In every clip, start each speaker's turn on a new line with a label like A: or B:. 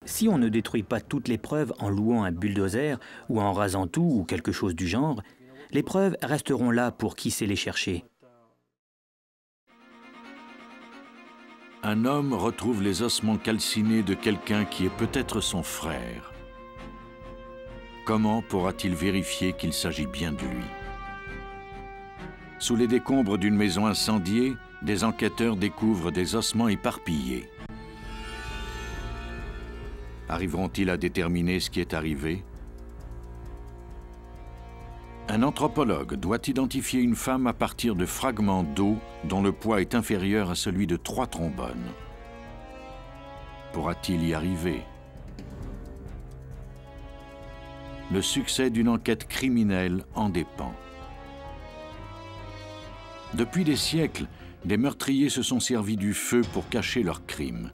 A: Si on ne détruit pas toutes les preuves en louant un bulldozer ou en rasant tout ou quelque chose du genre, les preuves resteront là pour qui sait les chercher.
B: Un homme retrouve les ossements calcinés de quelqu'un qui est peut-être son frère. Comment pourra-t-il vérifier qu'il s'agit bien de lui? Sous les décombres d'une maison incendiée, des enquêteurs découvrent des ossements éparpillés. Arriveront-ils à déterminer ce qui est arrivé? Un anthropologue doit identifier une femme à partir de fragments d'eau dont le poids est inférieur à celui de 3 trombones. Pourra-t-il y arriver? Le succès d'une enquête criminelle en dépend. Depuis des siècles, des meurtriers se sont servis du feu pour cacher leurs crimes.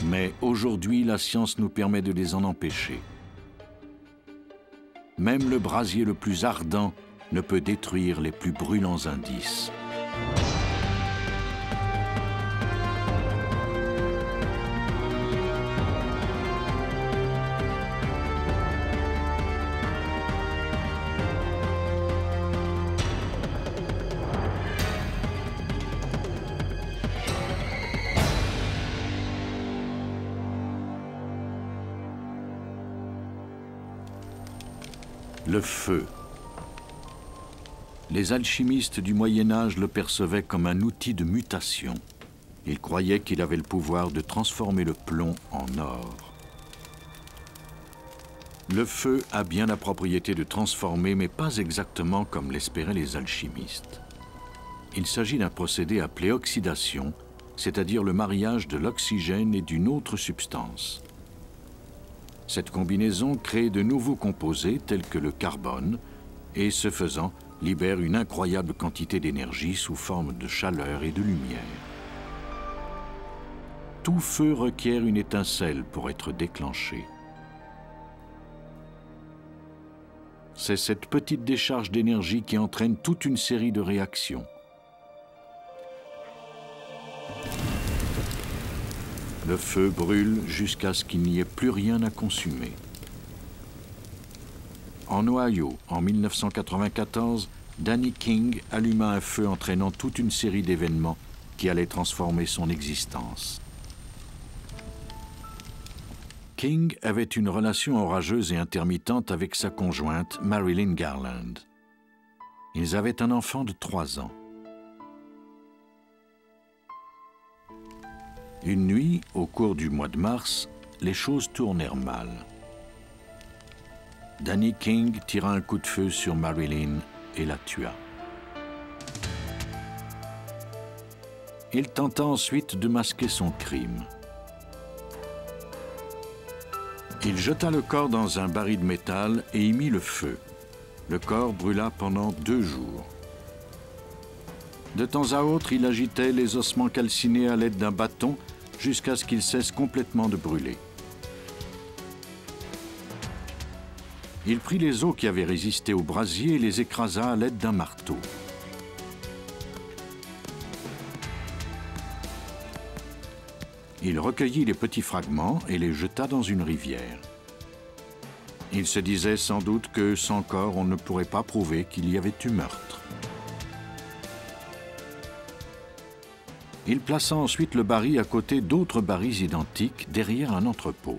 B: Mais aujourd'hui, la science nous permet de les en empêcher. Même le brasier le plus ardent ne peut détruire les plus brûlants indices. Le feu. Les alchimistes du Moyen-Âge le percevaient comme un outil de mutation. Ils croyaient qu'il avait le pouvoir de transformer le plomb en or. Le feu a bien la propriété de transformer, mais pas exactement comme l'espéraient les alchimistes. Il s'agit d'un procédé appelé oxydation, c'est-à-dire le mariage de l'oxygène et d'une autre substance. Cette combinaison crée de nouveaux composés tels que le carbone et, ce faisant, libère une incroyable quantité d'énergie sous forme de chaleur et de lumière. Tout feu requiert une étincelle pour être déclenché. C'est cette petite décharge d'énergie qui entraîne toute une série de réactions. Le feu brûle jusqu'à ce qu'il n'y ait plus rien à consumer. En Ohio, en 1994, Danny King alluma un feu entraînant toute une série d'événements qui allaient transformer son existence. King avait une relation orageuse et intermittente avec sa conjointe, Marilyn Garland. Ils avaient un enfant de 3 ans. Une nuit, au cours du mois de mars, les choses tournèrent mal. Danny King tira un coup de feu sur Marilyn et la tua. Il tenta ensuite de masquer son crime. Il jeta le corps dans un baril de métal et y mit le feu. Le corps brûla pendant 2 jours. De temps à autre, il agitait les ossements calcinés à l'aide d'un bâton jusqu'à ce qu'ils cessent complètement de brûler. Il prit les os qui avaient résisté au brasier et les écrasa à l'aide d'un marteau. Il recueillit les petits fragments et les jeta dans une rivière. Il se disait sans doute que, sans corps, on ne pourrait pas prouver qu'il y avait eu meurtre. Il plaça ensuite le baril à côté d'autres barils identiques derrière un entrepôt.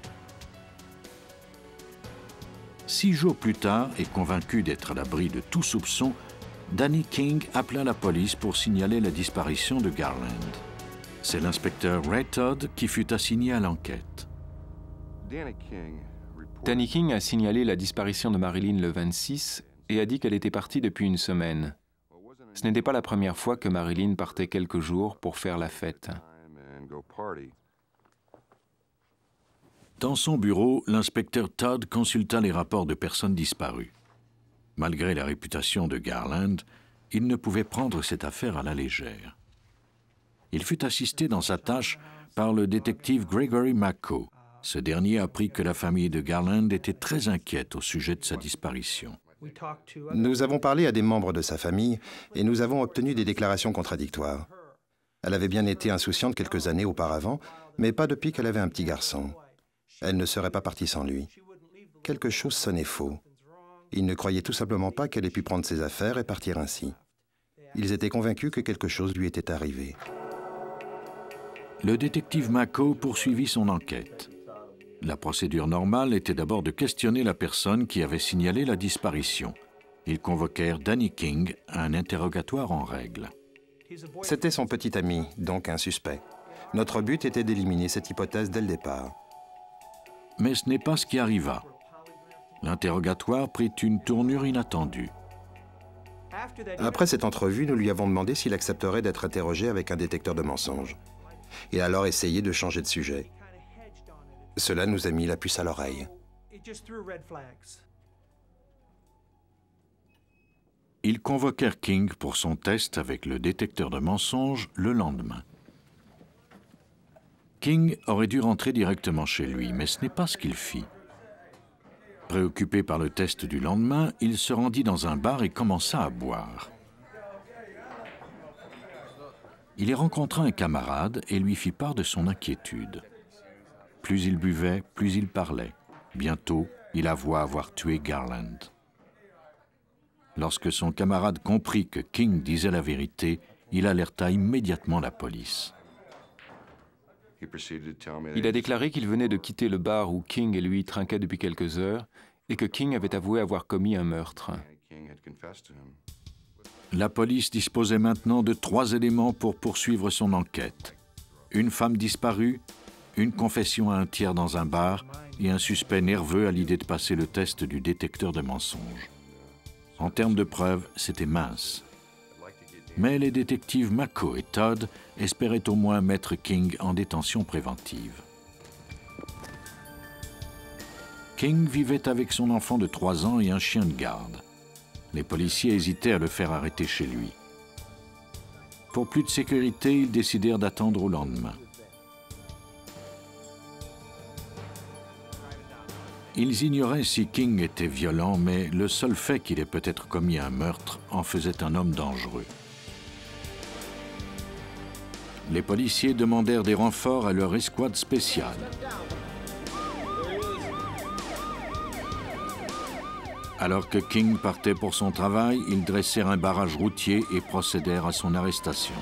B: 6 jours plus tard, et convaincu d'être à l'abri de tout soupçon, Danny King appela la police pour signaler la disparition de Garland. C'est l'inspecteur Ray Todd qui fut assigné à l'enquête.
C: Danny King a signalé la disparition de Marilyn le 26 et a dit qu'elle était partie depuis une semaine. Ce n'était pas la première fois que Marilyn partait quelques jours pour faire la fête.
B: Dans son bureau, l'inspecteur Todd consulta les rapports de personnes disparues. Malgré la réputation de Garland, il ne pouvait prendre cette affaire à la légère. Il fut assisté dans sa tâche par le détective Gregory McCoe. Ce dernier apprit que la famille de Garland était très inquiète au sujet de sa disparition.
D: Nous avons parlé à des membres de sa famille et nous avons obtenu des déclarations contradictoires. Elle avait bien été insouciante quelques années auparavant, mais pas depuis qu'elle avait un petit garçon. Elle ne serait pas partie sans lui. Quelque chose sonnait faux. Ils ne croyaient tout simplement pas qu'elle ait pu prendre ses affaires et partir ainsi. Ils étaient convaincus que quelque chose lui était arrivé.
B: Le détective Mako poursuivit son enquête. La procédure normale était d'abord de questionner la personne qui avait signalé la disparition. Ils convoquèrent Danny King à un interrogatoire en règle.
D: C'était son petit ami, donc un suspect. Notre but était d'éliminer cette hypothèse dès le départ.
B: Mais ce n'est pas ce qui arriva. L'interrogatoire prit une tournure inattendue.
D: Après cette entrevue, nous lui avons demandé s'il accepterait d'être interrogé avec un détecteur de mensonges. Il a alors essayé de changer de sujet. Cela nous a mis la puce à l'oreille.
B: Ils convoquèrent King pour son test avec le détecteur de mensonges le lendemain. King aurait dû rentrer directement chez lui, mais ce n'est pas ce qu'il fit. Préoccupé par le test du lendemain, il se rendit dans un bar et commença à boire. Il y rencontra un camarade et lui fit part de son inquiétude. Plus il buvait, plus il parlait. Bientôt, il avoua avoir tué Garland. Lorsque son camarade comprit que King disait la vérité, il alerta immédiatement la police.
C: Il a déclaré qu'il venait de quitter le bar où King et lui trinquaient depuis quelques heures et que King avait avoué avoir commis un meurtre.
B: La police disposait maintenant de 3 éléments pour poursuivre son enquête. Une femme disparue, une confession à un tiers dans un bar et un suspect nerveux à l'idée de passer le test du détecteur de mensonges. En termes de preuves, c'était mince. Mais les détectives Mako et Todd espéraient au moins mettre King en détention préventive. King vivait avec son enfant de 3 ans et un chien de garde. Les policiers hésitaient à le faire arrêter chez lui. Pour plus de sécurité, ils décidèrent d'attendre au lendemain. Ils ignoraient si King était violent, mais le seul fait qu'il ait peut-être commis un meurtre en faisait un homme dangereux. Les policiers demandèrent des renforts à leur escouade spéciale. Alors que King partait pour son travail, ils dressèrent un barrage routier et procédèrent à son arrestation.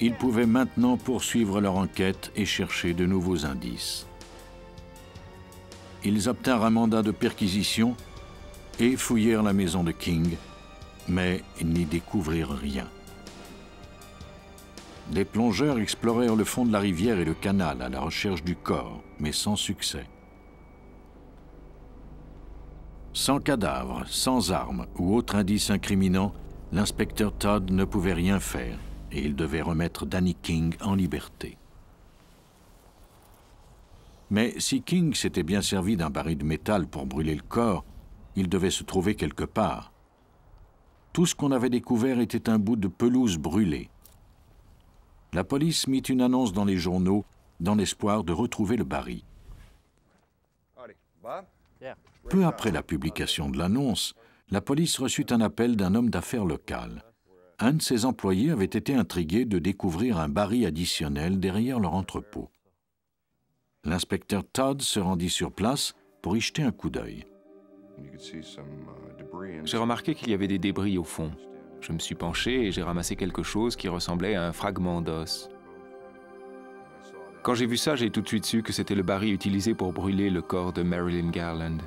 B: Ils pouvaient maintenant poursuivre leur enquête et chercher de nouveaux indices. Ils obtinrent un mandat de perquisition et fouillèrent la maison de King, mais n'y découvrirent rien. Des plongeurs explorèrent le fond de la rivière et le canal à la recherche du corps, mais sans succès. Sans cadavre, sans armes ou autre indice incriminant, l'inspecteur Todd ne pouvait rien faire et il devait remettre Danny King en liberté. Mais si King s'était bien servi d'un baril de métal pour brûler le corps, il devait se trouver quelque part. Tout ce qu'on avait découvert était un bout de pelouse brûlée. La police mit une annonce dans les journaux dans l'espoir de retrouver le baril. Peu après la publication de l'annonce, la police reçut un appel d'un homme d'affaires local. Un de ses employés avait été intrigué de découvrir un baril additionnel derrière leur entrepôt. L'inspecteur Todd se rendit sur place pour y jeter un coup d'œil.
C: J'ai remarqué qu'il y avait des débris au fond. Je me suis penché et j'ai ramassé quelque chose qui ressemblait à un fragment d'os. Quand j'ai vu ça, j'ai tout de suite su que c'était le baril utilisé pour brûler le corps de Marilyn Garland.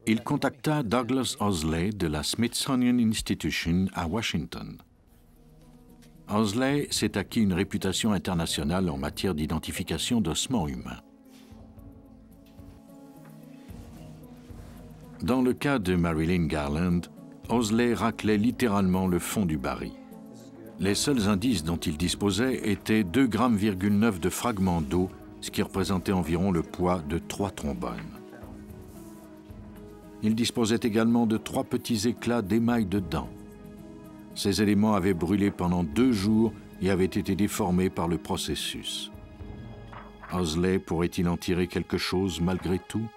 B: Il contacta Douglas Owsley de la Smithsonian Institution à Washington. Owsley s'est acquis une réputation internationale en matière d'identification d'ossements humains. Dans le cas de Marilyn Garland, Owsley raclait littéralement le fond du baril. Les seuls indices dont il disposait étaient 2,9 grammes de fragments d'eau, ce qui représentait environ le poids de 3 trombones. Il disposait également de 3 petits éclats d'émail de dents. Ces éléments avaient brûlé pendant 2 jours et avaient été déformés par le processus. Owsley pourrait-il en tirer quelque chose malgré tout?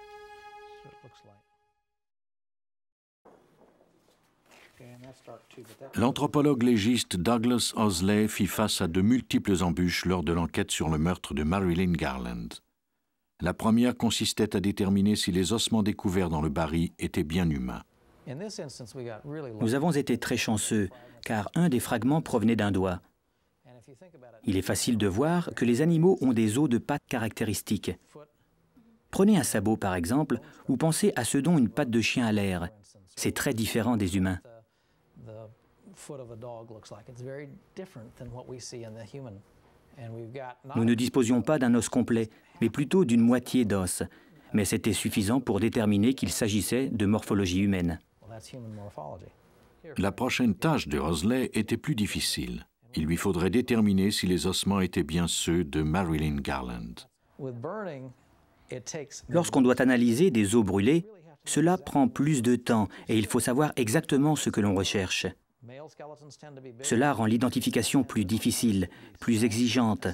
B: L'anthropologue légiste Douglas Owsley fit face à de multiples embûches lors de l'enquête sur le meurtre de Marilyn Garland. La première consistait à déterminer si les ossements découverts dans le baril étaient bien humains.
A: Nous avons été très chanceux, car un des fragments provenait d'un doigt. Il est facile de voir que les animaux ont des os de pattes caractéristiques. Prenez un sabot, par exemple, ou pensez à ce dont une patte de chien a l'air. C'est très différent des humains. Nous ne disposions pas d'un os complet, mais plutôt d'une moitié d'os. Mais c'était suffisant pour déterminer qu'il s'agissait de morphologie humaine.
B: La prochaine tâche de Owsley était plus difficile. Il lui faudrait déterminer si les ossements étaient bien ceux de Marilyn Garland.
A: Lorsqu'on doit analyser des os brûlés, cela prend plus de temps et il faut savoir exactement ce que l'on recherche. Cela rend l'identification plus difficile, plus exigeante,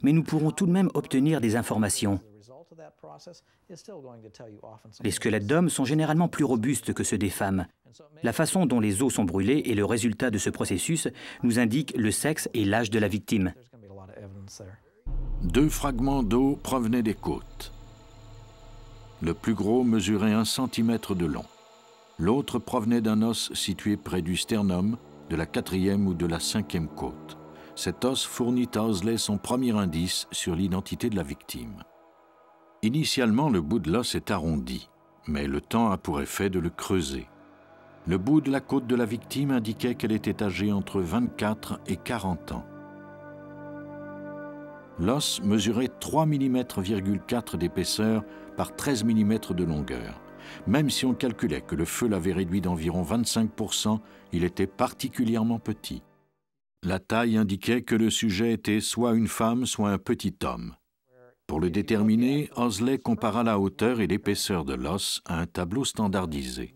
A: mais nous pourrons tout de même obtenir des informations. Les squelettes d'hommes sont généralement plus robustes que ceux des femmes. La façon dont les os sont brûlés et le résultat de ce processus nous indique le sexe et l'âge de la victime.
B: 2 fragments d'os provenaient des côtes. Le plus gros mesurait 1 centimètre de long. L'autre provenait d'un os situé près du sternum, de la 4e ou de la 5e côte. Cet os fournit à Owsley son premier indice sur l'identité de la victime. Initialement, le bout de l'os est arrondi, mais le temps a pour effet de le creuser. Le bout de la côte de la victime indiquait qu'elle était âgée entre 24 et 40 ans. L'os mesurait 3,4 mm d'épaisseur par 13 mm de longueur. Même si on calculait que le feu l'avait réduit d'environ 25%, il était particulièrement petit. La taille indiquait que le sujet était soit une femme, soit un petit homme. Pour le déterminer, Owsley compara la hauteur et l'épaisseur de l'os à un tableau standardisé.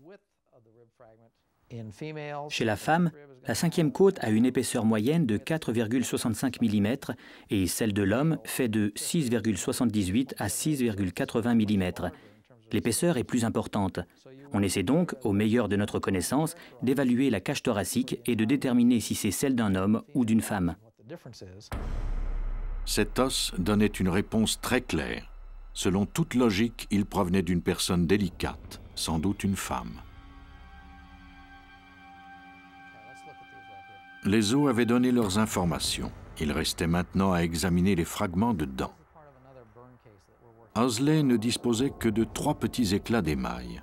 A: Chez la femme, la 5e côte a une épaisseur moyenne de 4,65 mm et celle de l'homme fait de 6,78 à 6,80 mm. L'épaisseur est plus importante. On essaie donc, au meilleur de notre connaissance, d'évaluer la cage thoracique et de déterminer si c'est celle d'un homme ou d'une femme.
B: Cet os donnait une réponse très claire. Selon toute logique, il provenait d'une personne délicate, sans doute une femme. Les os avaient donné leurs informations. Il restait maintenant à examiner les fragments de dents. Owsley ne disposait que de 3 petits éclats d'émail.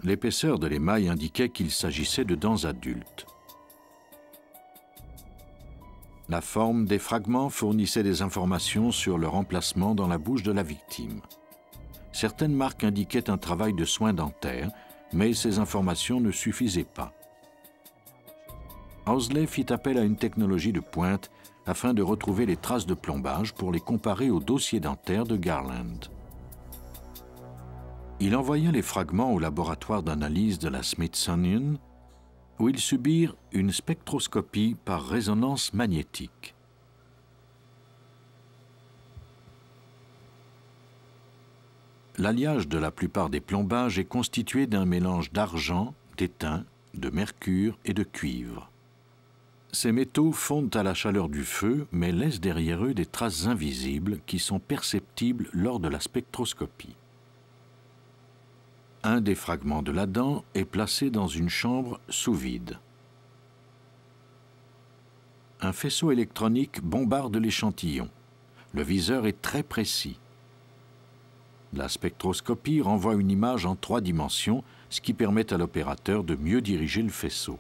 B: L'épaisseur de l'émail indiquait qu'il s'agissait de dents adultes. La forme des fragments fournissait des informations sur leur emplacement dans la bouche de la victime. Certaines marques indiquaient un travail de soins dentaires, mais ces informations ne suffisaient pas. Owsley fit appel à une technologie de pointe afin de retrouver les traces de plombage pour les comparer au dossier dentaire de Garland. Il envoya les fragments au laboratoire d'analyse de la Smithsonian, où ils subirent une spectroscopie par résonance magnétique. L'alliage de la plupart des plombages est constitué d'un mélange d'argent, d'étain, de mercure et de cuivre. Ces métaux fondent à la chaleur du feu, mais laissent derrière eux des traces invisibles qui sont perceptibles lors de la spectroscopie. Un des fragments de la dent est placé dans une chambre sous vide. Un faisceau électronique bombarde l'échantillon. Le viseur est très précis. La spectroscopie renvoie une image en 3 dimensions, ce qui permet à l'opérateur de mieux diriger le faisceau.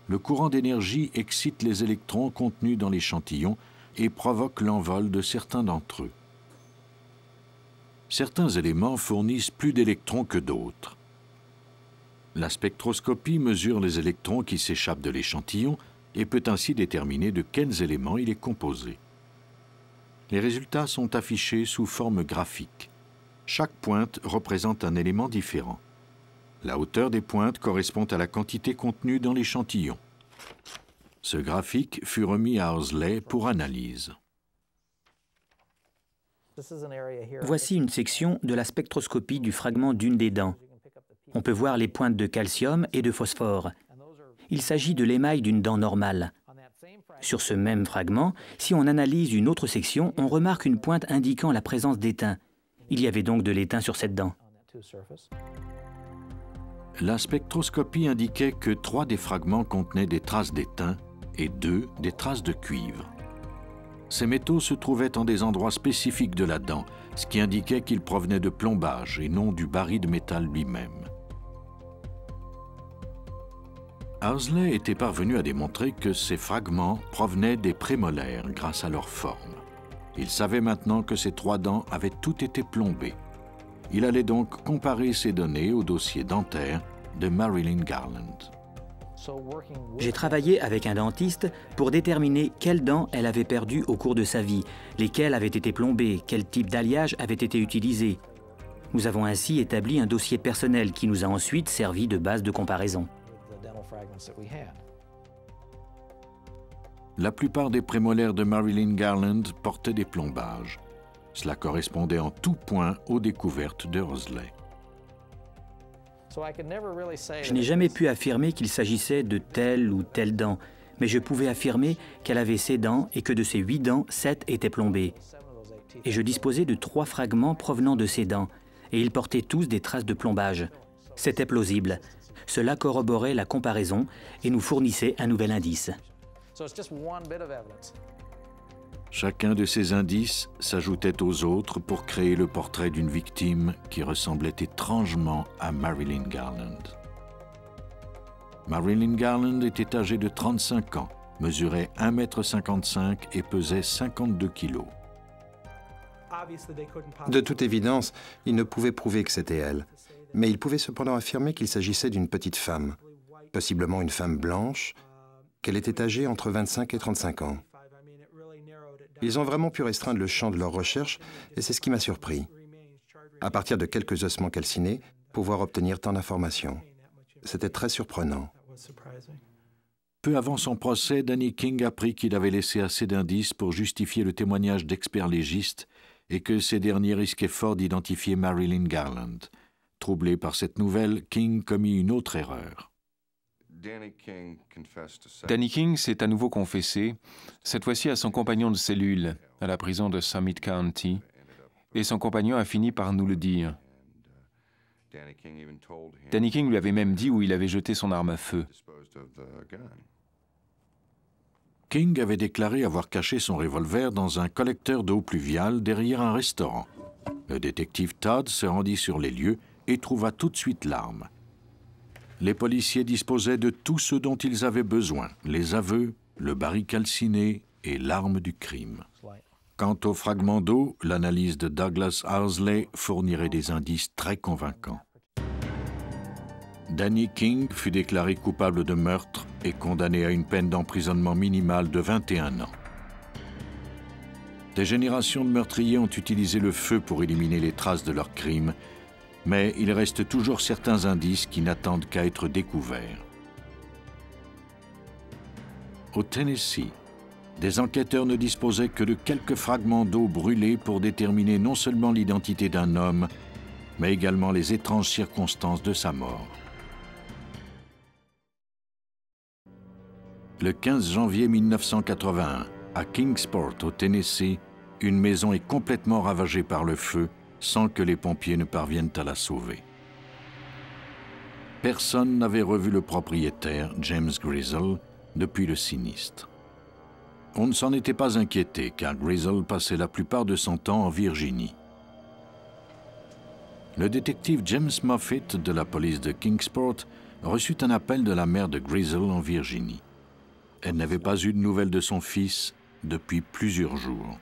B: Le courant d'énergie excite les électrons contenus dans l'échantillon et provoque l'envol de certains d'entre eux. Certains éléments fournissent plus d'électrons que d'autres. La spectroscopie mesure les électrons qui s'échappent de l'échantillon et peut ainsi déterminer de quels éléments il est composé. Les résultats sont affichés sous forme graphique. Chaque pointe représente un élément différent. La hauteur des pointes correspond à la quantité contenue dans l'échantillon. Ce graphique fut remis à Owsley pour analyse.
A: Voici une section de la spectroscopie du fragment d'une des dents. On peut voir les pointes de calcium et de phosphore. Il s'agit de l'émail d'une dent normale. Sur ce même fragment, si on analyse une autre section, on remarque une pointe indiquant la présence d'étain. Il y avait donc de l'étain sur cette dent.
B: La spectroscopie indiquait que 3 des fragments contenaient des traces d'étain et 2 des traces de cuivre. Ces métaux se trouvaient en des endroits spécifiques de la dent, ce qui indiquait qu'ils provenaient de plombage et non du baril de métal lui-même. Owsley était parvenu à démontrer que ces fragments provenaient des prémolaires grâce à leur forme. Il savait maintenant que ces 3 dents avaient toutes été plombées. Il allait donc comparer ces données au dossier dentaire de Marilyn Garland.
A: J'ai travaillé avec un dentiste pour déterminer quelles dents elle avait perdues au cours de sa vie, lesquelles avaient été plombées, quel type d'alliage avait été utilisé. Nous avons ainsi établi un dossier personnel qui nous a ensuite servi de base de comparaison.
B: La plupart des prémolaires de Marilyn Garland portaient des plombages. Cela correspondait en tout point aux découvertes de Owsley.
A: Je n'ai jamais pu affirmer qu'il s'agissait de telle ou telle dent, mais je pouvais affirmer qu'elle avait ces dents et que de ces 8 dents, 7 étaient plombées. Et je disposais de 3 fragments provenant de ces dents, et ils portaient tous des traces de plombage. C'était plausible. Cela corroborait la comparaison et nous fournissait un nouvel indice.
B: Chacun de ces indices s'ajoutait aux autres pour créer le portrait d'une victime qui ressemblait étrangement à Marilyn Garland. Marilyn Garland était âgée de 35 ans, mesurait 1,55 m et pesait 52 kg.
D: De toute évidence, ils ne pouvaient prouver que c'était elle. Mais ils pouvaient cependant affirmer qu'il s'agissait d'une petite femme, possiblement une femme blanche, qu'elle était âgée entre 25 et 35 ans. Ils ont vraiment pu restreindre le champ de leur recherche et c'est ce qui m'a surpris. À partir de quelques ossements calcinés, pouvoir obtenir tant d'informations. C'était très surprenant.
B: Peu avant son procès, Danny King apprit qu'il avait laissé assez d'indices pour justifier le témoignage d'experts légistes et que ces derniers risquaient fort d'identifier Marilyn Garland. Troublé par cette nouvelle, King commit une autre erreur.
C: Danny King s'est à nouveau confessé, cette fois-ci à son compagnon de cellule, à la prison de Summit County, et son compagnon a fini par nous le dire. Danny King lui avait même dit où il avait jeté son arme à feu.
B: King avait déclaré avoir caché son revolver dans un collecteur d'eau pluviale derrière un restaurant. Le détective Todd se rendit sur les lieux et trouva tout de suite l'arme. Les policiers disposaient de tout ce dont ils avaient besoin, les aveux, le baril calciné et l'arme du crime. Quant aux fragments d'eau, l'analyse de Douglas Owsley fournirait des indices très convaincants. Danny King fut déclaré coupable de meurtre et condamné à une peine d'emprisonnement minimale de 21 ans. Des générations de meurtriers ont utilisé le feu pour éliminer les traces de leurs crimes, mais il reste toujours certains indices qui n'attendent qu'à être découverts. Au Tennessee, des enquêteurs ne disposaient que de quelques fragments d'eau brûlés pour déterminer non seulement l'identité d'un homme, mais également les étranges circonstances de sa mort. Le 15 janvier 1981, à Kingsport, au Tennessee, une maison est complètement ravagée par le feu sans que les pompiers ne parviennent à la sauver. Personne n'avait revu le propriétaire, James Grizzle, depuis le sinistre. On ne s'en était pas inquiété, car Grizzle passait la plupart de son temps en Virginie. Le détective James Moffitt de la police de Kingsport reçut un appel de la mère de Grizzle en Virginie. Elle n'avait pas eu de nouvelles de son fils depuis plusieurs jours.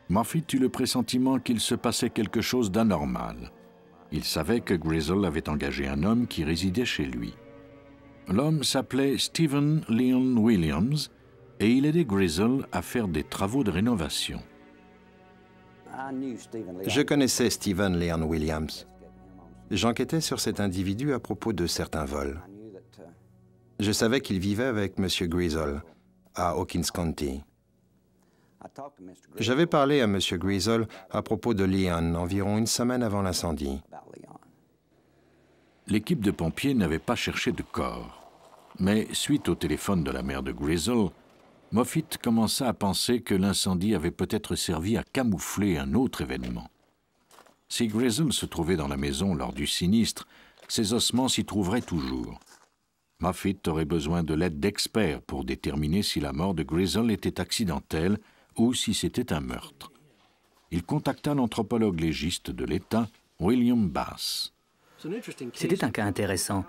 B: Moffitt eut le pressentiment qu'il se passait quelque chose d'anormal. Il savait que Grizzle avait engagé un homme qui résidait chez lui. L'homme s'appelait Stephen Leon Williams et il aidait Grizzle à faire des travaux de rénovation.
D: Je connaissais Stephen Leon Williams. J'enquêtais sur cet individu à propos de certains vols. Je savais qu'il vivait avec M. Grizzle à Hawkins County. J'avais parlé à M. Grizzle à propos de Leon environ une semaine avant l'incendie.
B: L'équipe de pompiers n'avait pas cherché de corps. Mais suite au téléphone de la mère de Grizzle, Moffitt commença à penser que l'incendie avait peut-être servi à camoufler un autre événement. Si Grizzle se trouvait dans la maison lors du sinistre, ses ossements s'y trouveraient toujours. Moffitt aurait besoin de l'aide d'experts pour déterminer si la mort de Grizzle était accidentelle ou si c'était un meurtre. Il contacta l'anthropologue légiste de l'État, William Bass.
A: C'était un cas intéressant.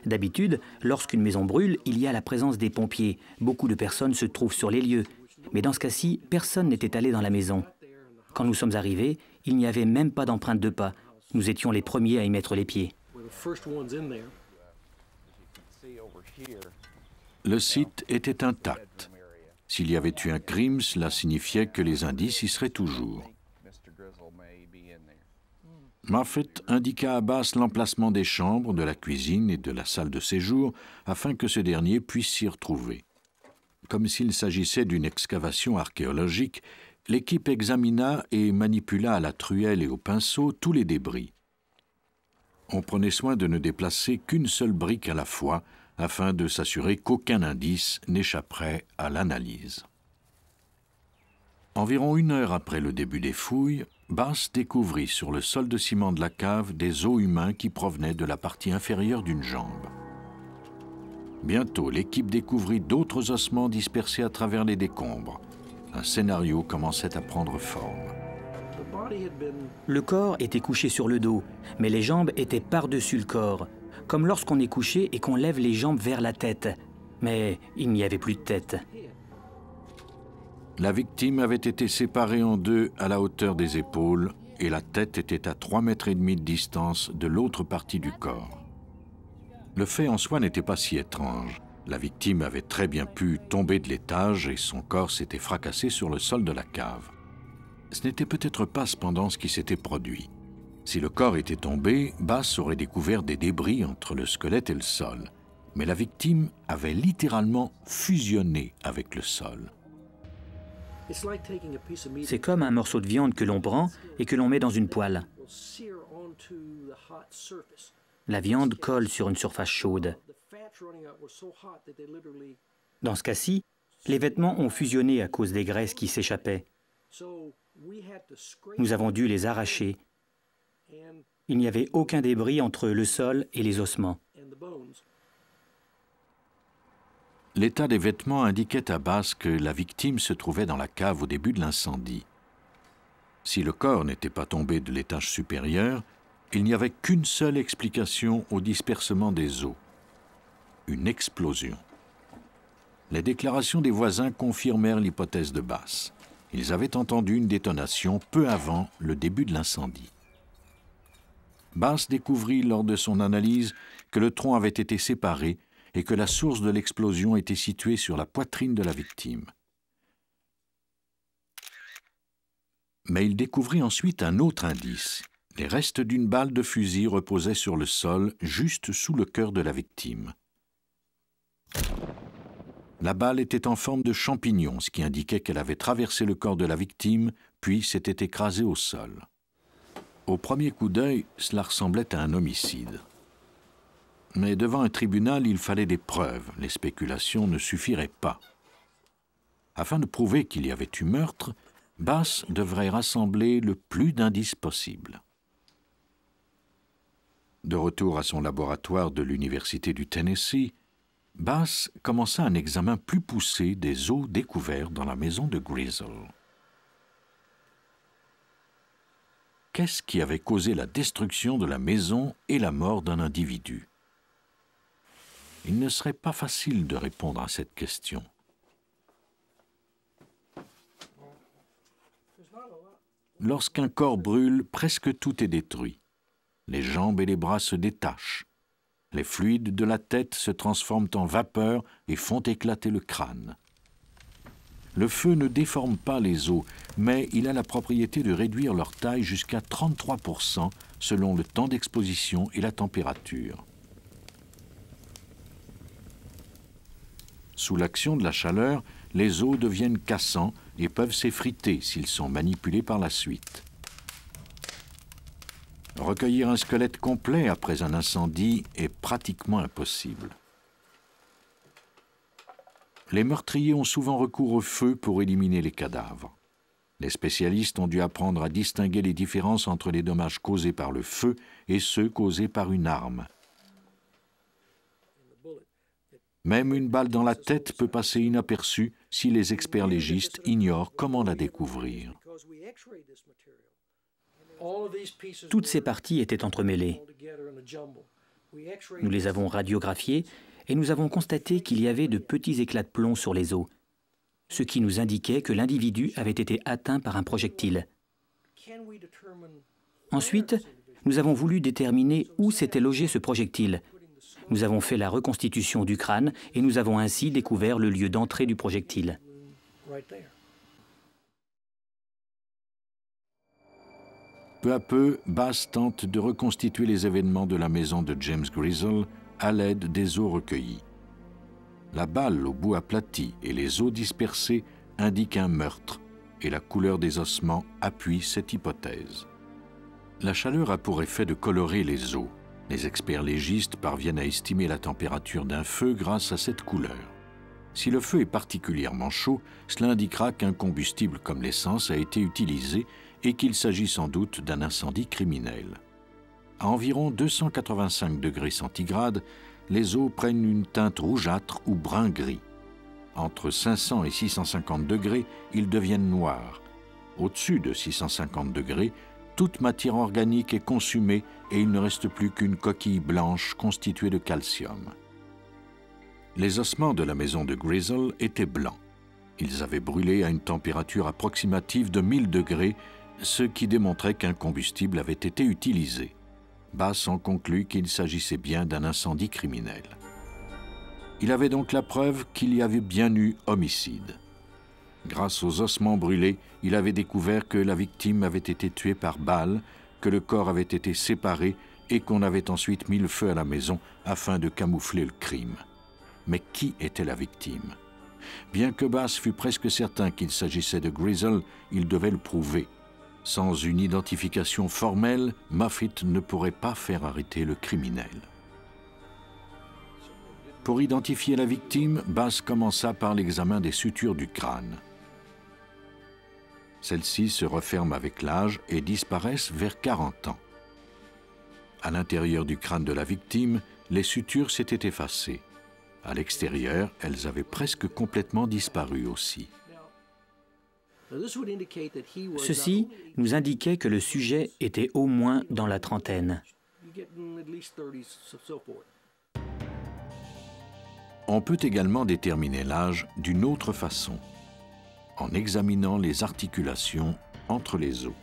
A: D'habitude, lorsqu'une maison brûle, il y a la présence des pompiers. Beaucoup de personnes se trouvent sur les lieux. Mais dans ce cas-ci, personne n'était allé dans la maison. Quand nous sommes arrivés, il n'y avait même pas d'empreinte de pas. Nous étions les premiers à y mettre les pieds.
B: Le site était intact. S'il y avait eu un crime, cela signifiait que les indices y seraient toujours. Moffitt indiqua à Bass l'emplacement des chambres, de la cuisine et de la salle de séjour afin que ce dernier puisse s'y retrouver. Comme s'il s'agissait d'une excavation archéologique, l'équipe examina et manipula à la truelle et au pinceau tous les débris. On prenait soin de ne déplacer qu'une seule brique à la fois afin de s'assurer qu'aucun indice n'échapperait à l'analyse. Environ 1 heure après le début des fouilles, Bass découvrit sur le sol de ciment de la cave des os humains qui provenaient de la partie inférieure d'une jambe. Bientôt, l'équipe découvrit d'autres ossements dispersés à travers les décombres. Un scénario commençait à prendre forme.
A: Le corps était couché sur le dos, mais les jambes étaient par-dessus le corps, comme lorsqu'on est couché et qu'on lève les jambes vers la tête. Mais il n'y avait plus de tête.
B: La victime avait été séparée en deux à la hauteur des épaules et la tête était à 3,5 mètres de distance de l'autre partie du corps. Le fait en soi n'était pas si étrange. La victime avait très bien pu tomber de l'étage et son corps s'était fracassé sur le sol de la cave. Ce n'était peut-être pas cependant ce qui s'était produit. Si le corps était tombé, Bass aurait découvert des débris entre le squelette et le sol. Mais la victime avait littéralement fusionné avec le sol.
A: C'est comme un morceau de viande que l'on prend et que l'on met dans une poêle. La viande colle sur une surface chaude. Dans ce cas-ci, les vêtements ont fusionné à cause des graisses qui s'échappaient. Nous avons dû les arracher. Il n'y avait aucun débris entre le sol et les ossements.
B: L'état des vêtements indiquait à Bass que la victime se trouvait dans la cave au début de l'incendie. Si le corps n'était pas tombé de l'étage supérieur, il n'y avait qu'une seule explication au dispersement des os. Une explosion. Les déclarations des voisins confirmèrent l'hypothèse de Bass. Ils avaient entendu une détonation peu avant le début de l'incendie. Bass découvrit lors de son analyse que le tronc avait été séparé et que la source de l'explosion était située sur la poitrine de la victime. Mais il découvrit ensuite un autre indice. Les restes d'une balle de fusil reposaient sur le sol, juste sous le cœur de la victime. La balle était en forme de champignon, ce qui indiquait qu'elle avait traversé le corps de la victime, puis s'était écrasée au sol. Au premier coup d'œil, cela ressemblait à un homicide. Mais devant un tribunal, il fallait des preuves. Les spéculations ne suffiraient pas. Afin de prouver qu'il y avait eu meurtre, Bass devrait rassembler le plus d'indices possible. De retour à son laboratoire de l'Université du Tennessee, Bass commença un examen plus poussé des os découverts dans la maison de Grizzle. Qu'est-ce qui avait causé la destruction de la maison et la mort d'un individu? Il ne serait pas facile de répondre à cette question. Lorsqu'un corps brûle, presque tout est détruit. Les jambes et les bras se détachent. Les fluides de la tête se transforment en vapeur et font éclater le crâne. Le feu ne déforme pas les os, mais il a la propriété de réduire leur taille jusqu'à 33% selon le temps d'exposition et la température. Sous l'action de la chaleur, les os deviennent cassants et peuvent s'effriter s'ils sont manipulés par la suite. Recueillir un squelette complet après un incendie est pratiquement impossible. Les meurtriers ont souvent recours au feu pour éliminer les cadavres. Les spécialistes ont dû apprendre à distinguer les différences entre les dommages causés par le feu et ceux causés par une arme. Même une balle dans la tête peut passer inaperçue si les experts légistes ignorent comment la découvrir.
A: Toutes ces parties étaient entremêlées. Nous les avons radiographiées et nous avons constaté qu'il y avait de petits éclats de plomb sur les os, ce qui nous indiquait que l'individu avait été atteint par un projectile. Ensuite, nous avons voulu déterminer où s'était logé ce projectile. Nous avons fait la reconstitution du crâne et nous avons ainsi découvert le lieu d'entrée du projectile.
B: Peu à peu, Bass tente de reconstituer les événements de la maison de James Grizzle à l'aide des os recueillis. La balle au bout aplati et les os dispersés indiquent un meurtre et la couleur des ossements appuie cette hypothèse. La chaleur a pour effet de colorer les os. Les experts légistes parviennent à estimer la température d'un feu grâce à cette couleur. Si le feu est particulièrement chaud, cela indiquera qu'un combustible comme l'essence a été utilisé et qu'il s'agit sans doute d'un incendie criminel. À environ 285 degrés centigrades, les os prennent une teinte rougeâtre ou brun-gris. Entre 500 et 650 degrés, ils deviennent noirs. Au-dessus de 650 degrés, toute matière organique est consumée et il ne reste plus qu'une coquille blanche constituée de calcium. Les ossements de la maison de Grizzle étaient blancs. Ils avaient brûlé à une température approximative de 1000 degrés, ce qui démontrait qu'un combustible avait été utilisé. Bass en conclut qu'il s'agissait bien d'un incendie criminel. Il avait donc la preuve qu'il y avait bien eu homicide. Grâce aux ossements brûlés, il avait découvert que la victime avait été tuée par balle, que le corps avait été séparé et qu'on avait ensuite mis le feu à la maison afin de camoufler le crime. Mais qui était la victime? Bien que Bass fût presque certain qu'il s'agissait de Grizzle, il devait le prouver. Sans une identification formelle, Moffitt ne pourrait pas faire arrêter le criminel. Pour identifier la victime, Bass commença par l'examen des sutures du crâne. Celles-ci se referment avec l'âge et disparaissent vers 40 ans. À l'intérieur du crâne de la victime, les sutures s'étaient effacées. À l'extérieur, elles avaient presque complètement disparu aussi.
A: Ceci nous indiquait que le sujet était au moins dans la trentaine.
B: On peut également déterminer l'âge d'une autre façon, en examinant les articulations entre les os.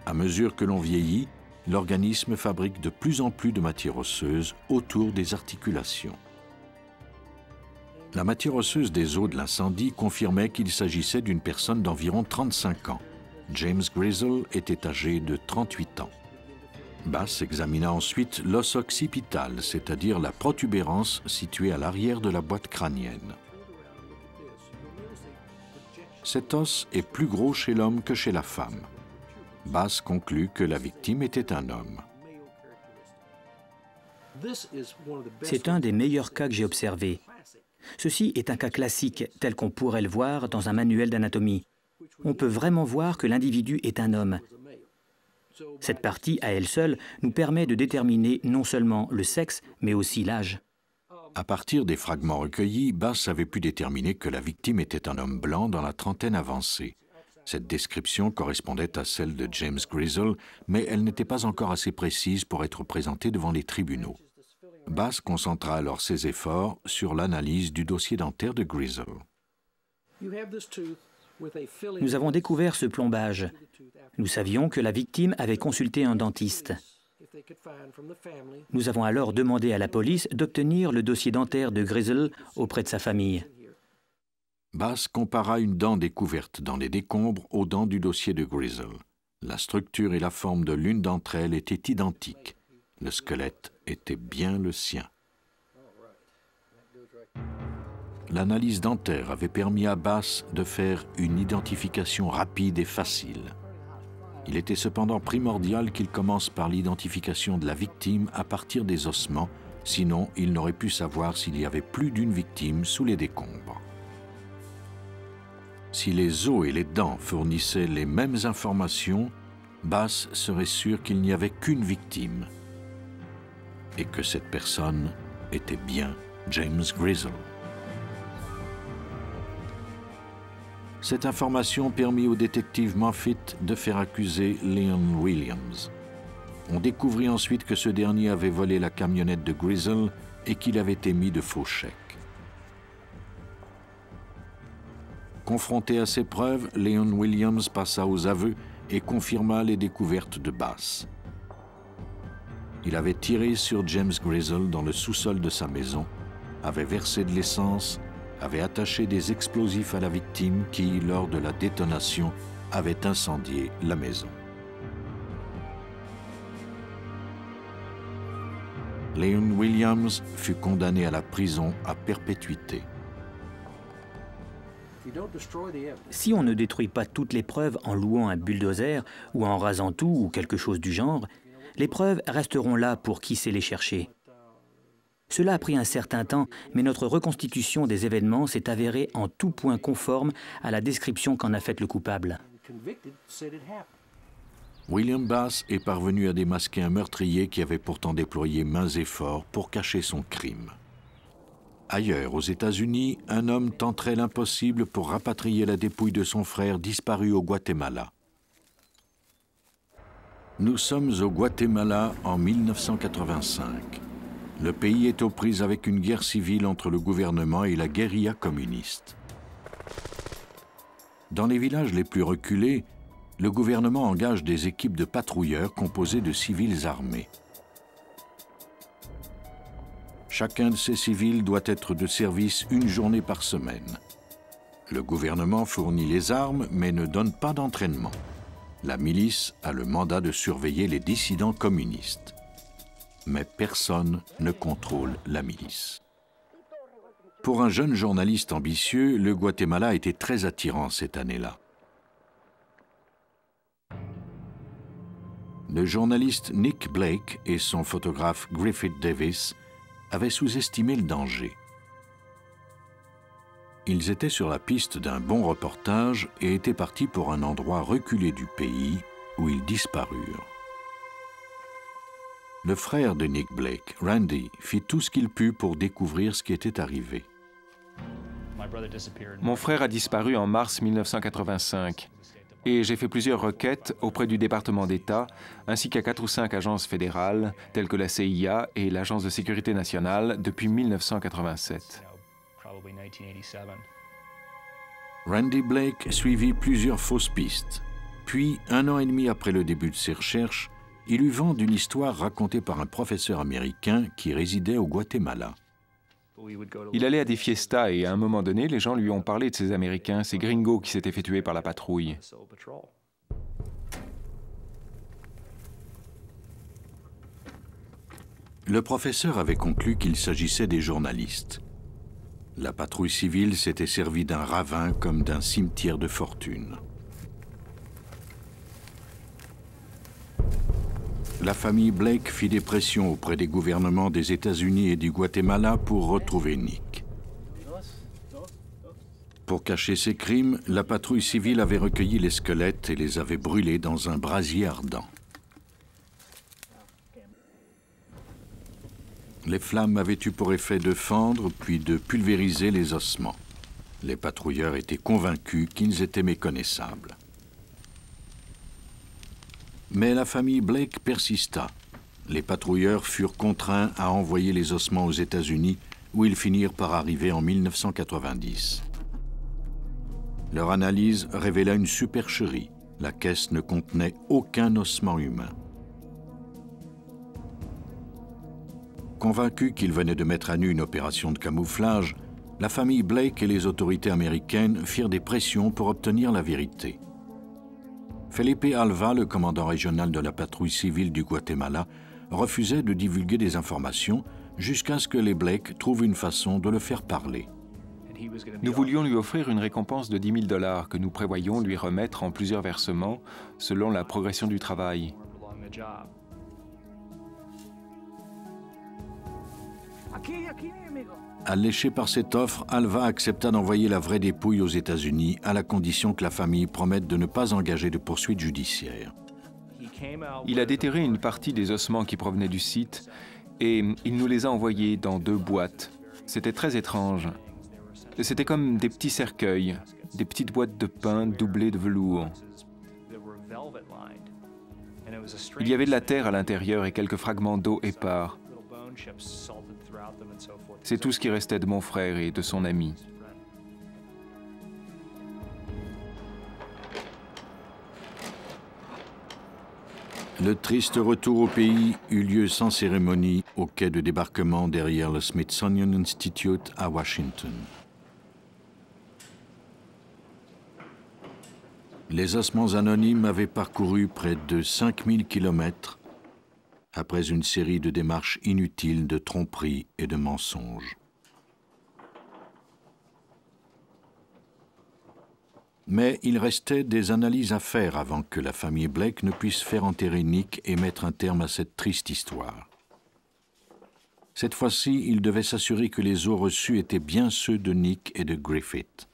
B: À mesure que l'on vieillit, l'organisme fabrique de plus en plus de matière osseuse autour des articulations. La matière osseuse des os de l'incendie confirmait qu'il s'agissait d'une personne d'environ 35 ans. James Grizzle était âgé de 38 ans. Bass examina ensuite l'os occipital, c'est-à-dire la protubérance située à l'arrière de la boîte crânienne. Cet os est plus gros chez l'homme que chez la femme. Bass conclut que la victime était un homme.
A: C'est un des meilleurs cas que j'ai observés. Ceci est un cas classique, tel qu'on pourrait le voir dans un manuel d'anatomie. On peut vraiment voir que l'individu est un homme. Cette partie, à elle seule, nous permet de déterminer non seulement le sexe, mais aussi l'âge.
B: À partir des fragments recueillis, Bass avait pu déterminer que la victime était un homme blanc dans la trentaine avancée. Cette description correspondait à celle de James Grizzle, mais elle n'était pas encore assez précise pour être présentée devant les tribunaux. Bass concentra alors ses efforts sur l'analyse du dossier dentaire de Grizzle.
A: Nous avons découvert ce plombage. Nous savions que la victime avait consulté un dentiste. Nous avons alors demandé à la police d'obtenir le dossier dentaire de Grizzle auprès de sa famille.
B: Bass compara une dent découverte dans les décombres aux dents du dossier de Grizzle. La structure et la forme de l'une d'entre elles étaient identiques. Le squelette était bien le sien. l'analyse dentaire avait permis à Bass de faire une identification rapide et facile. Il était cependant primordial qu'il commence par l'identification de la victime à partir des ossements, sinon il n'aurait pu savoir s'il y avait plus d'une victime sous les décombres. Si les os et les dents fournissaient les mêmes informations, Bass serait sûr qu'il n'y avait qu'une victime et que cette personne était bien James Grizzle. Cette information permit au détective Moffitt de faire accuser Leon Williams. On découvrit ensuite que ce dernier avait volé la camionnette de Grizzle et qu'il avait émis de faux chèques. Confronté à ces preuves, Leon Williams passa aux aveux et confirma les découvertes de Bass. Il avait tiré sur James Grizzle dans le sous-sol de sa maison, avait versé de l'essence, avait attaché des explosifs à la victime qui, lors de la détonation, avait incendié la maison. Leon Williams fut condamné à la prison à perpétuité.
A: Si on ne détruit pas toutes les preuves en louant un bulldozer ou en rasant tout ou quelque chose du genre, les preuves resteront là pour qui sait les chercher. Cela a pris un certain temps, mais notre reconstitution des événements s'est avérée en tout point conforme à la description qu'en a faite le coupable.
B: William Bass est parvenu à démasquer un meurtrier qui avait pourtant déployé mains et efforts pour cacher son crime. Ailleurs, aux États-Unis, un homme tenterait l'impossible pour rapatrier la dépouille de son frère disparu au Guatemala. Nous sommes au Guatemala en 1985. Le pays est aux prises avec une guerre civile entre le gouvernement et la guérilla communiste. Dans les villages les plus reculés, le gouvernement engage des équipes de patrouilleurs composées de civils armés. Chacun de ces civils doit être de service une journée par semaine. Le gouvernement fournit les armes, mais ne donne pas d'entraînement. La milice a le mandat de surveiller les dissidents communistes. Mais personne ne contrôle la milice. Pour un jeune journaliste ambitieux, le Guatemala était très attirant cette année-là. Le journaliste Nick Blake et son photographe Griffith Davis avaient sous-estimé le danger. Ils étaient sur la piste d'un bon reportage et étaient partis pour un endroit reculé du pays où ils disparurent. Le frère de Nick Blake, Randy, fit tout ce qu'il put pour découvrir ce qui était arrivé.
C: Mon frère a disparu en mars 1985 et j'ai fait plusieurs requêtes auprès du département d'État ainsi qu'à 4 ou 5 agences fédérales telles que la CIA et l'Agence de sécurité nationale depuis 1987.
B: Randy Blake suivit plusieurs fausses pistes. Puis, 1 an et demi après le début de ses recherches, il eut vent d'une histoire racontée par un professeur américain qui résidait au Guatemala.
C: Il allait à des fiestas et à un moment donné, les gens lui ont parlé de ces Américains, ces gringos qui s'étaient fait tuer par la patrouille.
B: Le professeur avait conclu qu'il s'agissait des journalistes. La patrouille civile s'était servie d'un ravin comme d'un cimetière de fortune. La famille Blake fit des pressions auprès des gouvernements des États-Unis et du Guatemala pour retrouver Nick. Pour cacher ses crimes, la patrouille civile avait recueilli les squelettes et les avait brûlés dans un brasier ardent. Les flammes avaient eu pour effet de fendre puis de pulvériser les ossements. Les patrouilleurs étaient convaincus qu'ils étaient méconnaissables. Mais la famille Blake persista. Les patrouilleurs furent contraints à envoyer les ossements aux États-Unis, où ils finirent par arriver en 1990. Leur analyse révéla une supercherie. La caisse ne contenait aucun ossement humain. Convaincus qu'ils venaient de mettre à nu une opération de camouflage, la famille Blake et les autorités américaines firent des pressions pour obtenir la vérité. Felipe Alva, le commandant régional de la patrouille civile du Guatemala, refusait de divulguer des informations jusqu'à ce que les Blake trouvent une façon de le faire parler.
C: Nous voulions lui offrir une récompense de 10 000 $ que nous prévoyons lui remettre en plusieurs versements selon la progression du travail.
B: Alléché par cette offre, Alva accepta d'envoyer la vraie dépouille aux États-Unis à la condition que la famille promette de ne pas engager de poursuites judiciaires.
C: Il a déterré une partie des ossements qui provenaient du site et il nous les a envoyés dans 2 boîtes. C'était très étrange. C'était comme des petits cercueils, des petites boîtes de pain doublées de velours. Il y avait de la terre à l'intérieur et quelques fragments d'eau épars. C'est tout ce qui restait de mon frère et de son ami.
B: Le triste retour au pays eut lieu sans cérémonie au quai de débarquement derrière le Smithsonian Institute à Washington. Les ossements anonymes avaient parcouru près de 5000 kilomètres après une série de démarches inutiles de tromperies et de mensonges. Mais il restait des analyses à faire avant que la famille Blake ne puisse faire enterrer Nick et mettre un terme à cette triste histoire. Cette fois-ci, il devait s'assurer que les os reçus étaient bien ceux de Nick et de Griffith.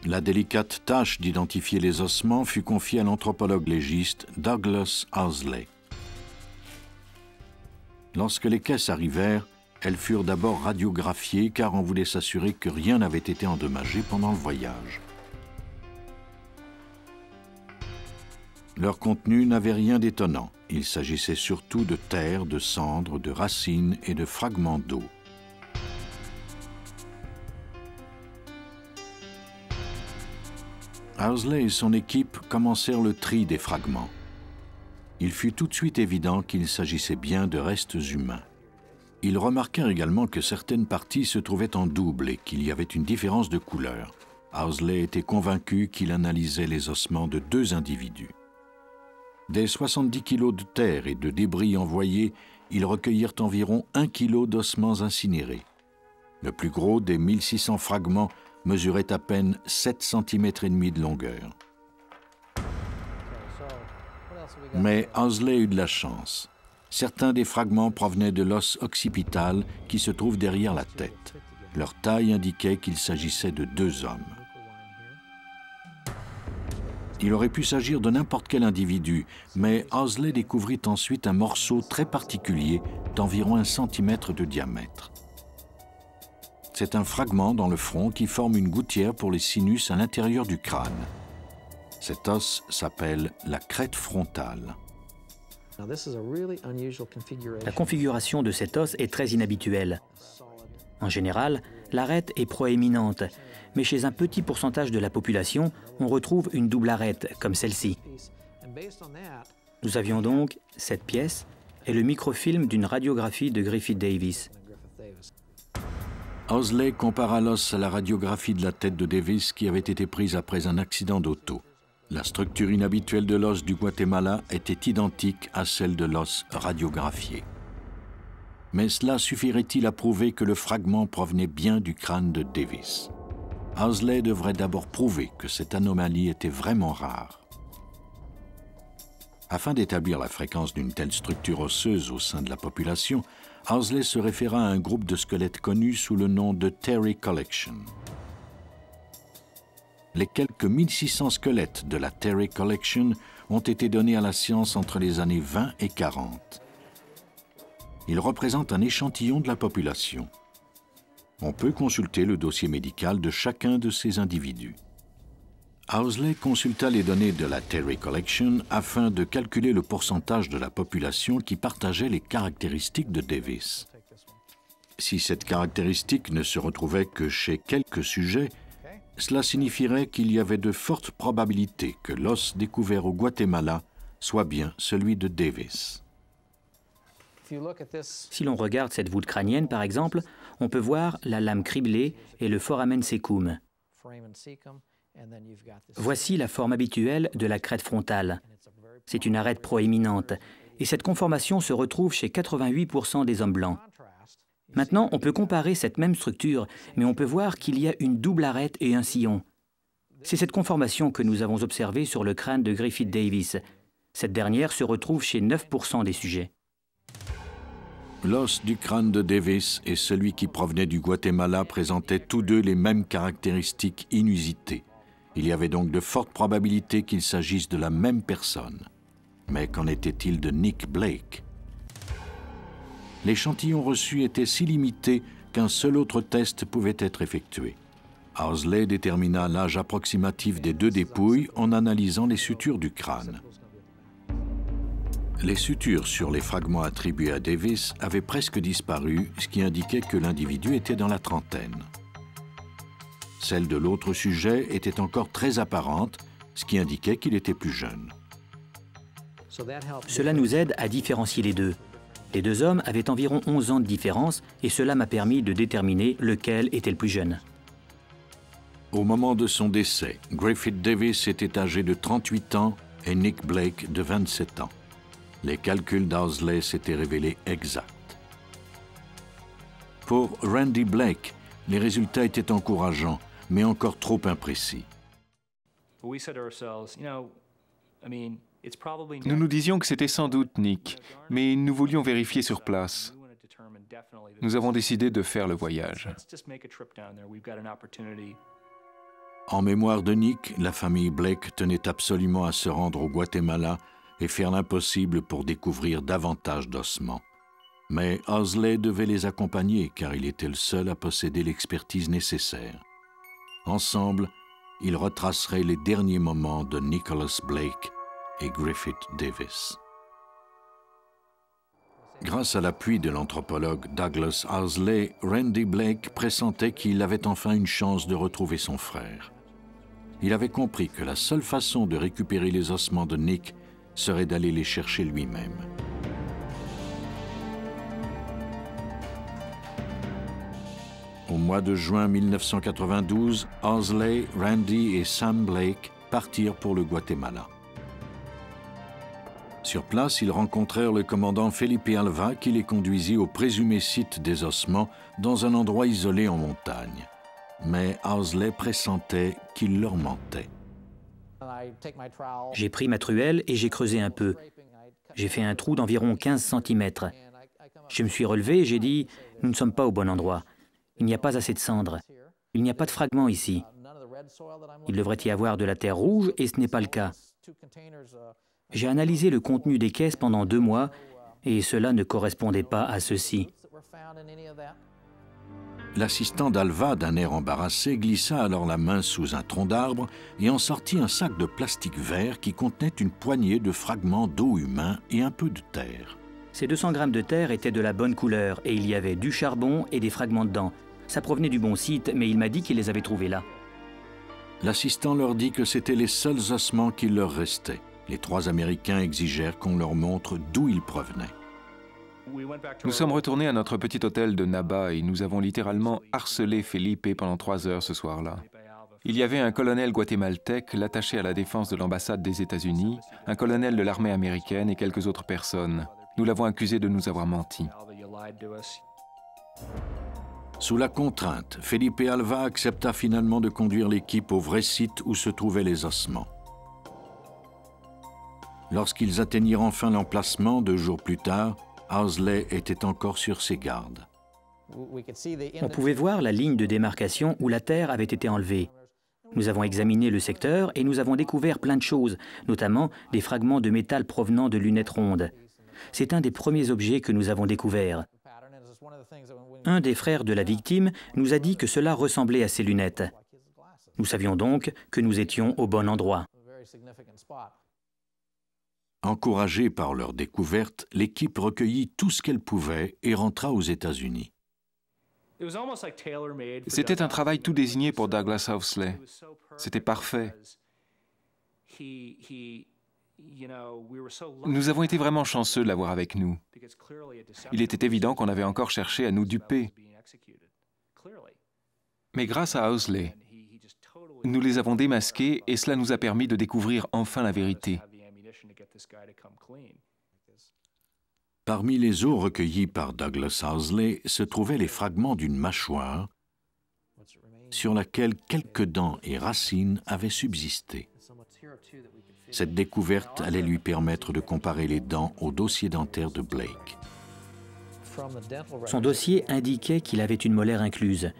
B: La délicate tâche d'identifier les ossements fut confiée à l'anthropologue légiste Douglas Owsley. Lorsque les caisses arrivèrent, elles furent d'abord radiographiées car on voulait s'assurer que rien n'avait été endommagé pendant le voyage. Leur contenu n'avait rien d'étonnant. Il s'agissait surtout de terre, de cendres, de racines et de fragments d'eau. Owsley et son équipe commencèrent le tri des fragments. Il fut tout de suite évident qu'il s'agissait bien de restes humains. Ils remarquèrent également que certaines parties se trouvaient en double et qu'il y avait une différence de couleur. Owsley était convaincu qu'il analysait les ossements de 2 individus. Des 70 kilos de terre et de débris envoyés, ils recueillirent environ 1 kilo d'ossements incinérés. Le plus gros des 1600 fragments mesurait à peine 7,5 cm de longueur. Mais Owsley eut de la chance. Certains des fragments provenaient de l'os occipital qui se trouve derrière la tête. Leur taille indiquait qu'il s'agissait de 2 hommes. Il aurait pu s'agir de n'importe quel individu, mais Owsley découvrit ensuite un morceau très particulier d'environ 1 cm de diamètre. C'est un fragment dans le front qui forme une gouttière pour les sinus à l'intérieur du crâne. Cet os s'appelle la crête frontale.
A: La configuration de cet os est très inhabituelle. En général, l'arête est proéminente, mais chez un petit pourcentage de la population, on retrouve une double arête, comme celle-ci. Nous avions donc cette pièce et le microfilm d'une radiographie de Griffith Davis.
B: Owsley compara l'os à la radiographie de la tête de Davis qui avait été prise après un accident d'auto. La structure inhabituelle de l'os du Guatemala était identique à celle de l'os radiographié. Mais cela suffirait-il à prouver que le fragment provenait bien du crâne de Davis? Owsley devrait d'abord prouver que cette anomalie était vraiment rare. Afin d'établir la fréquence d'une telle structure osseuse au sein de la population, Owsley se référa à un groupe de squelettes connus sous le nom de Terry Collection. Les quelques 1600 squelettes de la Terry Collection ont été donnés à la science entre les années 20 et 40. Ils représentent un échantillon de la population. On peut consulter le dossier médical de chacun de ces individus. Owsley consulta les données de la Terry Collection afin de calculer le pourcentage de la population qui partageait les caractéristiques de Davis. Si cette caractéristique ne se retrouvait que chez quelques sujets, cela signifierait qu'il y avait de fortes probabilités que l'os découvert au Guatemala soit bien celui de Davis.
A: Si l'on regarde cette voûte crânienne, par exemple, on peut voir la lame criblée et le foramen cecum. Voici la forme habituelle de la crête frontale. C'est une arête proéminente, et cette conformation se retrouve chez 88% des hommes blancs. Maintenant, on peut comparer cette même structure, mais on peut voir qu'il y a une double arête et un sillon. C'est cette conformation que nous avons observée sur le crâne de Griffith Davis. Cette dernière se retrouve chez 9% des sujets.
B: L'os du crâne de Davis et celui qui provenait du Guatemala présentaient tous deux les mêmes caractéristiques inusitées. Il y avait donc de fortes probabilités qu'il s'agisse de la même personne. Mais qu'en était-il de Nick Blake? L'échantillon reçu était si limité qu'un seul autre test pouvait être effectué. Owsley détermina l'âge approximatif des deux dépouilles en analysant les sutures du crâne. Les sutures sur les fragments attribués à Davis avaient presque disparu, ce qui indiquait que l'individu était dans la trentaine. Celle de l'autre sujet était encore très apparente, ce qui indiquait qu'il était plus jeune.
A: Cela nous aide à différencier les deux. Les deux hommes avaient environ 11 ans de différence et cela m'a permis de déterminer lequel était le plus jeune.
B: Au moment de son décès, Griffith Davis était âgé de 38 ans et Nick Blake de 27 ans. Les calculs d'Owsley s'étaient révélés exacts. Pour Randy Blake, les résultats étaient encourageants, mais encore trop imprécis.
C: Nous nous disions que c'était sans doute Nick, mais nous voulions vérifier sur place. Nous avons décidé de faire le voyage.
B: En mémoire de Nick, la famille Blake tenait absolument à se rendre au Guatemala et faire l'impossible pour découvrir davantage d'ossements. Mais Owsley devait les accompagner car il était le seul à posséder l'expertise nécessaire. Ensemble, ils retraceraient les derniers moments de Nicholas Blake et Griffith Davis. Grâce à l'appui de l'anthropologue Douglas Owsley, Randy Blake pressentait qu'il avait enfin une chance de retrouver son frère. Il avait compris que la seule façon de récupérer les ossements de Nick serait d'aller les chercher lui-même. Au mois de juin 1992, Owsley, Randy et Sam Blake partirent pour le Guatemala. Sur place, ils rencontrèrent le commandant Felipe Alva qui les conduisit au présumé site des ossements dans un endroit isolé en montagne. Mais Owsley pressentait qu'il leur mentait.
A: J'ai pris ma truelle et j'ai creusé un peu. J'ai fait un trou d'environ 15 cm. Je me suis relevé et j'ai dit « Nous ne sommes pas au bon endroit. Il n'y a pas assez de cendres. Il n'y a pas de fragments ici. Il devrait y avoir de la terre rouge et ce n'est pas le cas. » J'ai analysé le contenu des caisses pendant 2 mois et cela ne correspondait pas à ceci.
B: L'assistant d'Alva, d'un air embarrassé, glissa alors la main sous un tronc d'arbre et en sortit un sac de plastique vert qui contenait une poignée de fragments d'os humains et un peu de terre.
A: Ces 200 grammes de terre étaient de la bonne couleur et il y avait du charbon et des fragments dedans. Ça provenait du bon site, mais il m'a dit qu'il les avait trouvés là.
B: L'assistant leur dit que c'étaient les seuls ossements qui leur restaient. Les 3 Américains exigèrent qu'on leur montre d'où ils provenaient.
C: Nous sommes retournés à notre petit hôtel de Naba et nous avons littéralement harcelé Felipe pendant 3 heures ce soir-là. Il y avait un colonel guatémaltèque, l'attaché à la défense de l'ambassade des États-Unis, un colonel de l'armée américaine et quelques autres personnes. Nous l'avons accusé de nous avoir menti.
B: Sous la contrainte, Felipe Alva accepta finalement de conduire l'équipe au vrai site où se trouvaient les ossements. Lorsqu'ils atteignirent enfin l'emplacement 2 jours plus tard, Owsley était encore sur ses gardes.
A: On pouvait voir la ligne de démarcation où la terre avait été enlevée. Nous avons examiné le secteur et nous avons découvert plein de choses, notamment des fragments de métal provenant de lunettes rondes. C'est un des premiers objets que nous avons découverts. Un des frères de la victime nous a dit que cela ressemblait à ses lunettes. Nous savions donc que nous étions au bon endroit.
B: Encouragée par leur découverte, l'équipe recueillit tout ce qu'elle pouvait et rentra aux États-Unis.
C: C'était un travail tout désigné pour Douglas Owsley. C'était parfait. Nous avons été vraiment chanceux de l'avoir avec nous. Il était évident qu'on avait encore cherché à nous duper. Mais grâce à Owsley, nous les avons démasqués et cela nous a permis de découvrir enfin la vérité.
B: Parmi les os recueillis par Douglas Owsley se trouvaient les fragments d'une mâchoire sur laquelle quelques dents et racines avaient subsisté. Cette découverte allait lui permettre de comparer les dents au dossier dentaire de Blake.
A: Son dossier indiquait qu'il avait une molaire incluse.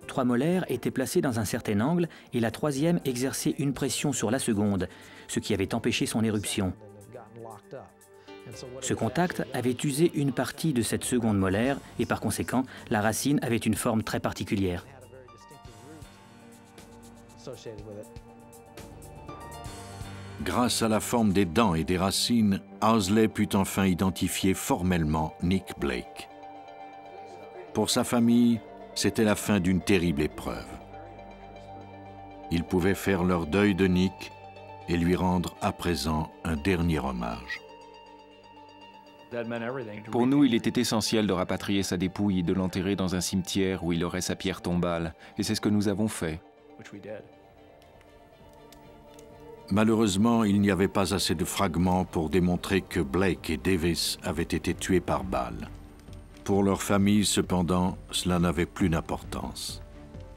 A: 3 molaires étaient placées dans un certain angle et la 3e exerçait une pression sur la seconde, ce qui avait empêché son éruption. Ce contact avait usé une partie de cette seconde molaire et par conséquent, la racine avait une forme très particulière.
B: Grâce à la forme des dents et des racines, Owsley put enfin identifier formellement Nick Blake. Pour sa famille, c'était la fin d'une terrible épreuve. Ils pouvaient faire leur deuil de Nick et lui rendre à présent un dernier hommage.
C: Pour nous, il était essentiel de rapatrier sa dépouille et de l'enterrer dans un cimetière où il aurait sa pierre tombale, et c'est ce que nous avons fait.
B: Malheureusement, il n'y avait pas assez de fragments pour démontrer que Blake et Davis avaient été tués par balle. Pour leur famille, cependant, cela n'avait plus d'importance.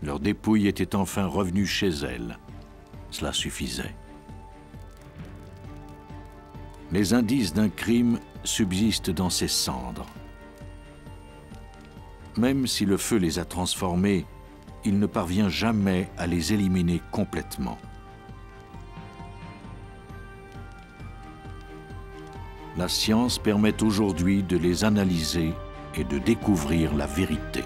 B: Leur dépouille était enfin revenue chez elles. Cela suffisait. Les indices d'un crime subsistent dans ces cendres. Même si le feu les a transformés, il ne parvient jamais à les éliminer complètement. La science permet aujourd'hui de les analyser et de découvrir la vérité.